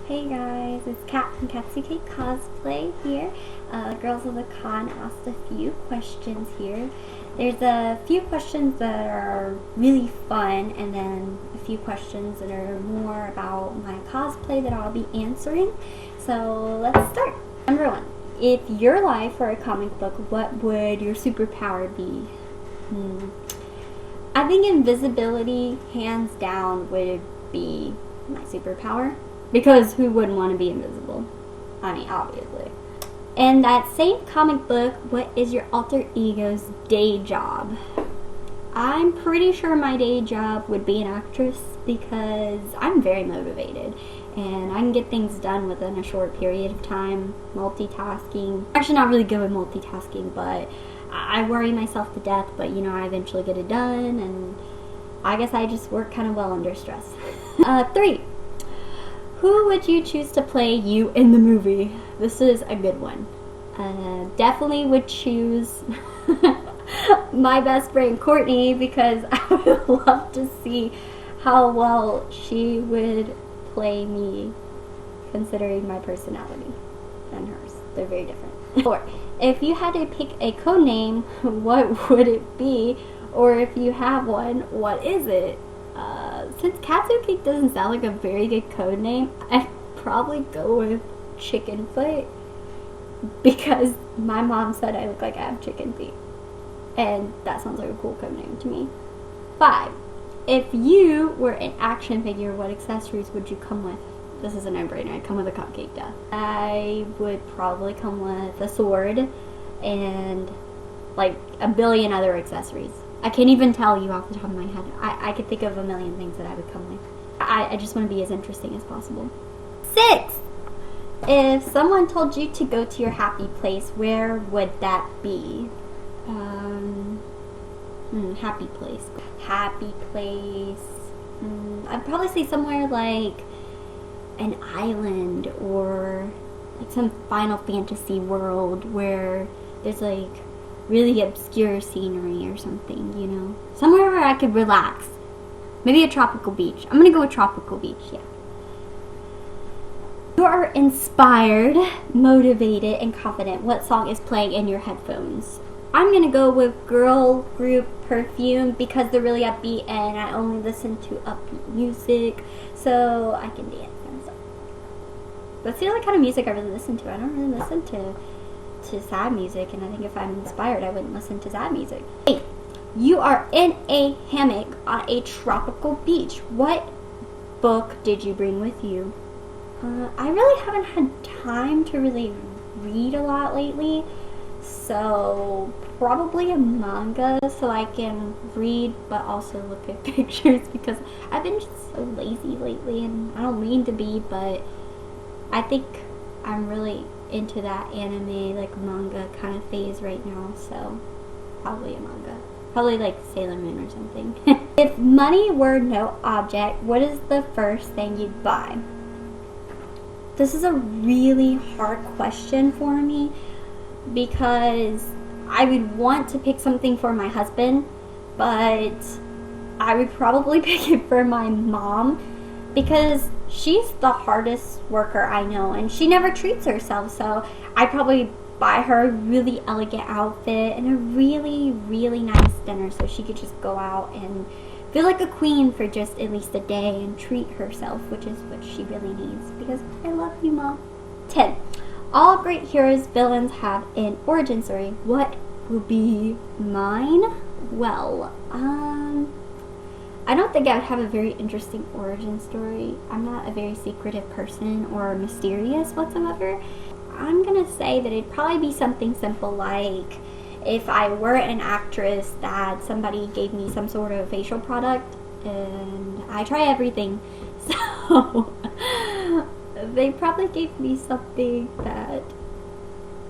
Hey guys, it's Kat from Katsucake Cosplay here. Girls of the Con asked a few questions here. There's a few questions that are really fun, and then a few questions that are more about my cosplay that I'll be answering. So let's start. Number one, if your life were a comic book, what would your superpower be? I think invisibility, hands down, would be my superpower. Because who wouldn't want to be invisible? I mean, obviously. In that same comic book, what is your alter ego's day job? I'm pretty sure my day job would be an actress because I'm very motivated and I can get things done within a short period of time. Multitasking. Actually, not really good with multitasking, but I worry myself to death, but I eventually get it done, and I guess I just work kind of well under stress. 3. Who would you choose to play you in the movie? This is a good one. Definitely would choose my best friend Courtney because I would love to see how well she would play me considering my personality and hers. They're very different. 4. If you had to pick a code name, what would it be? Or if you have one, what is it? Since Katsucake doesn't sound like a very good code name, I'd probably go with Chicken Foot because my mom said I look like I have chicken feet, and that sounds like a cool code name to me. 5. If you were an action figure, what accessories would you come with? This is a no-brainer. I'd come with a cupcake duh. I would probably come with a sword and like a billion other accessories. I can't even tell you off the top of my head. I could think of a million things that I would come with. I just want to be as interesting as possible. 6. If someone told you to go to your happy place, where would that be? Happy place. Happy place. I'd probably say somewhere like an island or like some Final Fantasy world where there's like really obscure scenery or something, somewhere where I could relax. Maybe a tropical beach. I'm gonna go with tropical beach, yeah. You are inspired, motivated, and confident. What song is playing in your headphones? I'm gonna go with girl group Perfume because they're really upbeat and I only listen to upbeat music so I can dance and stuff. That's the only kind of music I really listen to. I don't really listen to sad music, and I think if I'm inspired I wouldn't listen to sad music. 8. You are in a hammock on a tropical beach. What book did you bring with you? I really haven't had time to really read a lot lately, so probably a manga so I can read but also look at pictures because I've been just so lazy lately, and I don't mean to be, but I think I'm really into that anime, like manga kind of phase right now, so probably a manga. Probably like Sailor Moon or something. If money were no object, what is the first thing you'd buy? This is a really hard question for me because I would want to pick something for my husband, but I would probably pick it for my mom because she's the hardest worker I know and she never treats herself, so I'd probably buy her a really elegant outfit and a really, really nice dinner so she could just go out and feel like a queen for just at least a day and treat herself, which is what she really needs because I love you, Mom. 10. All great heroes, villains have an origin story. What will be mine? Well, I don't think I would have a very interesting origin story. I'm not a very secretive person or mysterious whatsoever. I'm gonna say that it'd probably be something simple like if I were an actress that somebody gave me some sort of facial product and I try everything. So they probably gave me something that,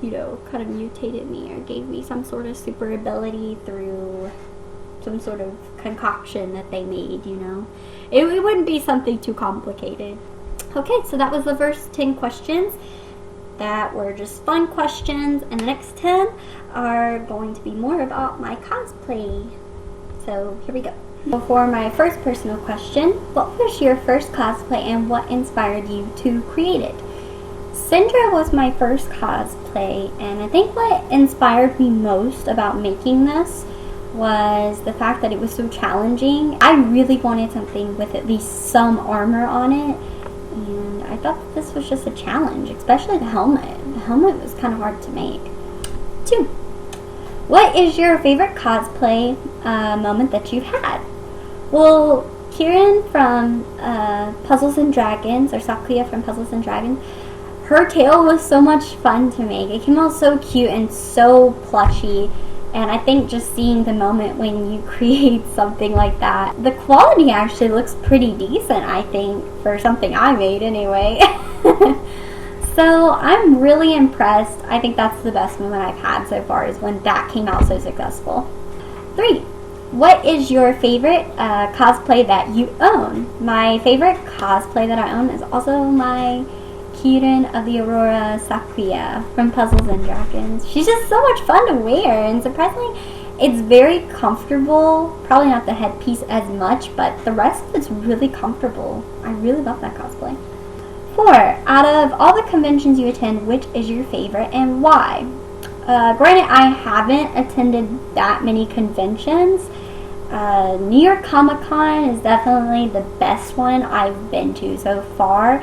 kind of mutated me or gave me some sort of super ability through some sort of concoction that they made, It wouldn't be something too complicated. Okay, so that was the first 10 questions that were just fun questions, and the next 10 are going to be more about my cosplay. So here we go. For my first personal question, what was your first cosplay and what inspired you to create it? Syndra was my first cosplay, and I think what inspired me most about making this was the fact that it was so challenging. I really wanted something with at least some armor on it, and I thought that this was just a challenge, especially the helmet. The helmet was kind of hard to make. 2. What is your favorite cosplay moment that you've had? Well, Kieran from Puzzles and Dragons, or Sakuya from Puzzles and Dragons, her tail was so much fun to make. It came out so cute and so plushy. And I think just seeing the moment when you create something like that, the quality actually looks pretty decent, I think, for something I made anyway. So I'm really impressed. I think that's the best moment I've had so far, is when that came out so successful. 3. What is your favorite cosplay that you own? My favorite cosplay that I own is also my Kieran of the Aurora Sakuya from Puzzles and Dragons. She's just so much fun to wear, and surprisingly, it's very comfortable. Probably not the headpiece as much, but the rest of it's really comfortable. I really love that cosplay. 4. Out of all the conventions you attend, which is your favorite and why? Granted, I haven't attended that many conventions. New York Comic Con is definitely the best one I've been to so far.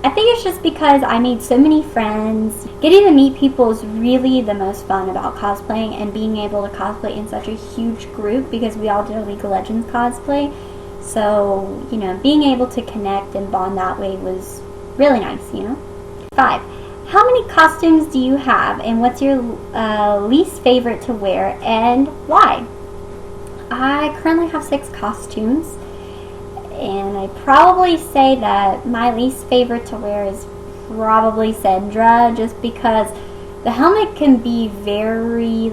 I think it's just because I made so many friends. Getting to meet people is really the most fun about cosplaying, and being able to cosplay in such a huge group, because we all did a League of Legends cosplay. So, being able to connect and bond that way was really nice, 5. How many costumes do you have, and what's your least favorite to wear, and why? I currently have 6 costumes, and I'd probably say that my least favorite to wear is probably Syndra, just because the helmet can be very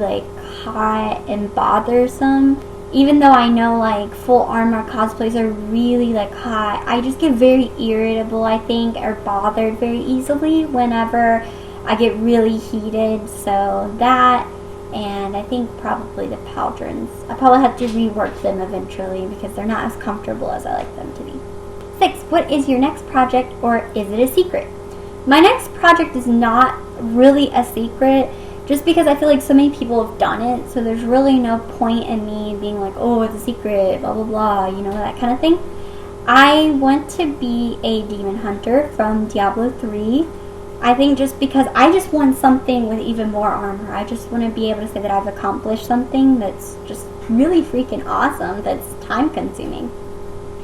hot and bothersome. Even though I know full armor cosplays are really hot, I just get very irritable, I think, or bothered very easily whenever I get really heated. So that, and I think probably the pauldrons. I probably have to rework them eventually because they're not as comfortable as I like them to be. 6. What is your next project, or is it a secret? My next project is not really a secret, just because I feel like so many people have done it, so there's really no point in me being like, oh, it's a secret, blah, blah, blah, that kind of thing. I want to be a demon hunter from Diablo 3. I think just because I just want something with even more armor. I just want to be able to say that I've accomplished something that's just really freaking awesome, that's time consuming.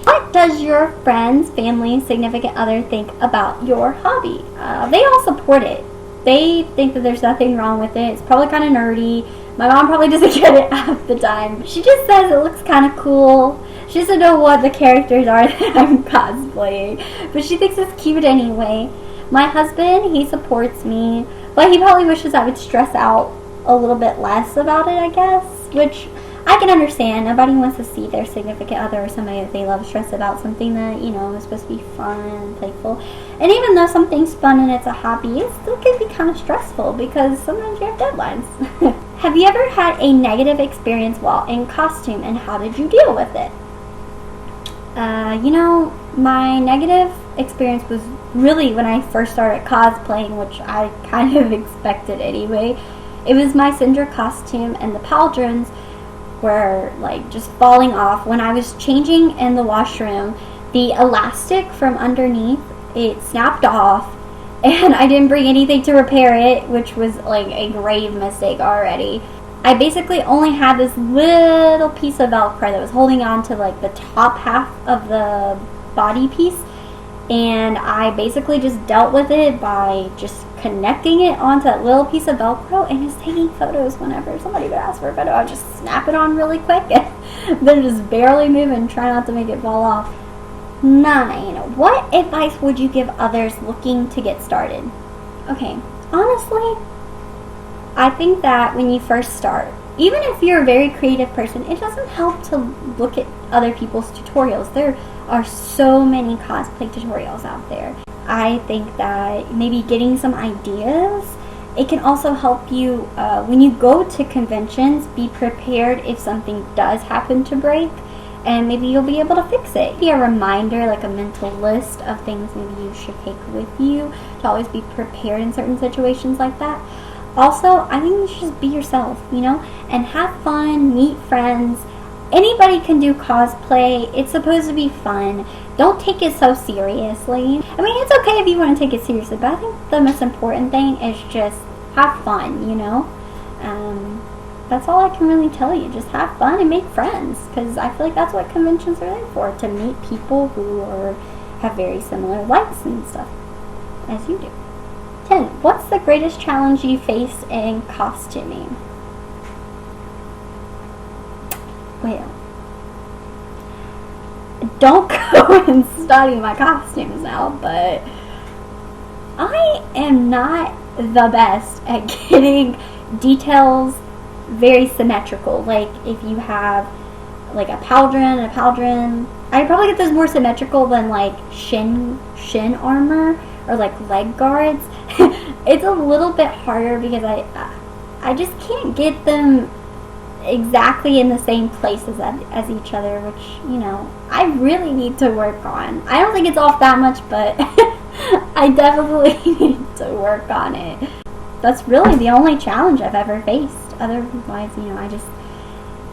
What does your friends, family, significant other think about your hobby? They all support it. They think that there's nothing wrong with it. It's probably kind of nerdy. My mom probably doesn't get it half the time. She just says it looks kind of cool. She doesn't know what the characters are that I'm cosplaying, but she thinks it's cute anyway. My husband, he supports me, but he probably wishes I would stress out a little bit less about it, I guess, which I can understand. Nobody wants to see their significant other or somebody that they love stress about something that, is supposed to be fun and playful. And even though something's fun and it's a hobby, it still can be kind of stressful because sometimes you have deadlines. Have you ever had a negative experience while in costume, and how did you deal with it? My negative experience was really when I first started cosplaying, which I kind of expected anyway. It was my Syndra costume, and the pauldrons were just falling off. When I was changing in the washroom, the elastic from underneath, it snapped off, and I didn't bring anything to repair it, which was a grave mistake already. I basically only had this little piece of Velcro that was holding on to the top half of the body piece, and I basically just dealt with it by just connecting it onto that little piece of Velcro and just taking photos whenever somebody would ask for a photo. I'd just snap it on really quick and then just barely move and try not to make it fall off. 9. What advice would you give others looking to get started? Okay, honestly, I think that when you first start, even if you're a very creative person, it doesn't help to look at other people's tutorials. There are so many cosplay tutorials out there. I think that maybe getting some ideas, it can also help you when you go to conventions, be prepared if something does happen to break. and maybe you'll be able to fix it. Be a reminder, like a mental list of things maybe you should take with you to always be prepared in certain situations like that. Also, I think you should just be yourself, you know, and have fun, meet friends. Anybody can do cosplay. It's supposed to be fun. Don't take it so seriously. I mean, it's okay if you want to take it seriously, but I think the most important thing is just have fun, you know? That's all I can really tell you. Just have fun and make friends, because I feel like that's what conventions are there for, to meet people who have very similar likes and stuff as you do. 10. What's the greatest challenge you faced in costuming? Well, don't go and study my costumes now, but I am not the best at getting details very symmetrical. Like, if you have like a pauldron, I'd probably get those more symmetrical than like shin armor or like leg guards. It's a little bit harder because I just can't get them exactly in the same places as each other, which, you know, I really need to work on. I don't think it's off that much, but I definitely need to work on it. That's really the only challenge I've ever faced. Otherwise, you know, I just,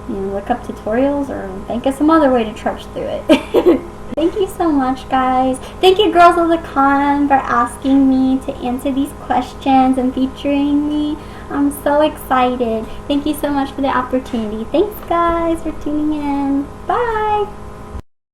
you know, look up tutorials or think of some other way to trudge through it. Thank you so much, guys. Thank you, Girls of the Con, for asking me to answer these questions and featuring me. I'm so excited. Thank you so much for the opportunity. Thanks, guys, for tuning in. Bye.